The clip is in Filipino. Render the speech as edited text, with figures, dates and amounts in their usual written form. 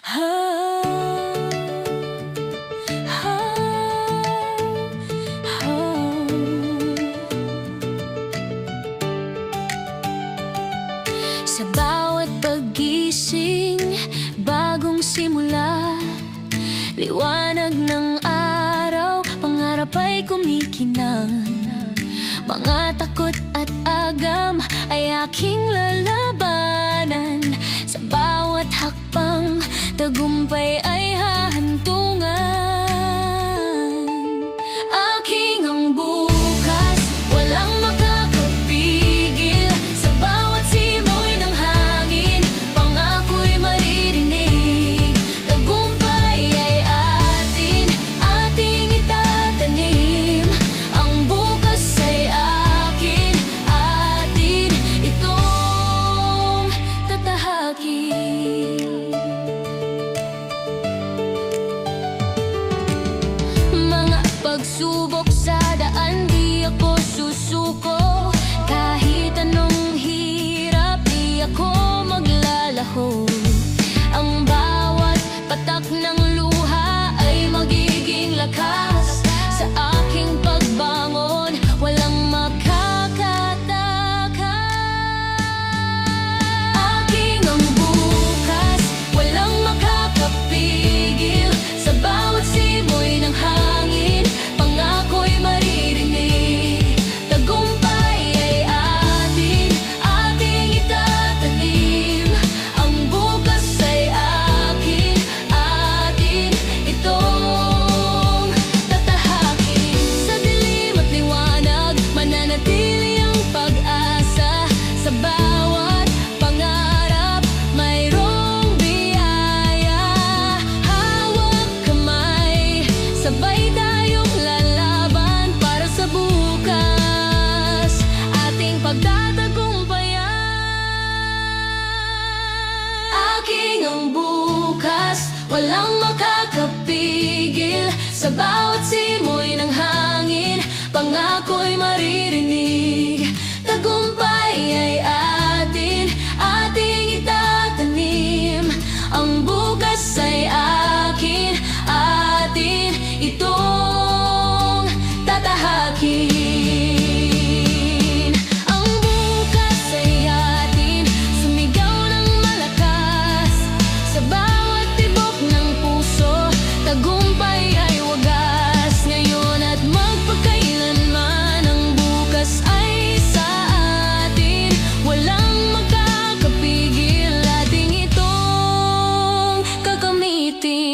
Sa bawat paggising, bagong simula, liwanag ng araw, pangarap ay kumikinang. Mga takot at agam ay aking lalabanan. Sa bawat hakbang, tagumpay ay hahantungan. Aking ang bukas, walang makakapigil. Sa bawat simoy ng hangin, pangako'y maririnig. Tagumpay ay atin, ating itatanim. Ang bukas ay akin, atin itong tatahakin. Mga pagsubok sa daan, di ako susuko. Kahit anong hirap, di ako maglalaho. Ang bawat patak ng luha ay magiging lakas. Sa aking pagbangon, walang makakatakas. Aking ang bukas, walang makakapigil. Sa bawat simoy ng hangin, pangako'y maririnig. Tagumpay ay atin, ating itatanim. Ang bukas ay akin, atin itong tatahakin. Sa dilim at liwanag, mananatili ang pag-asa. Sa bawat pangarap, mayroong biyaya. Hawak kamay, sabay tayong lalaban para sa bukas, ating pagtatagumpayan. Aking ang bukas, walang makakapigil. Sa bawat simoy ng hangin, pangako'y maririnig. Tagumpay ay atin, ating itatanim. Ang bukas ay akin, atin itong tatahakin. Ang bukas ay atin, sumigaw ng malakas. Sa bawat tibok ng puso, tagumpay ay wagas. Ngayon at magpakailanman, ang bukas ay sa atin. Walang makakapigil, ating itong kakamitin.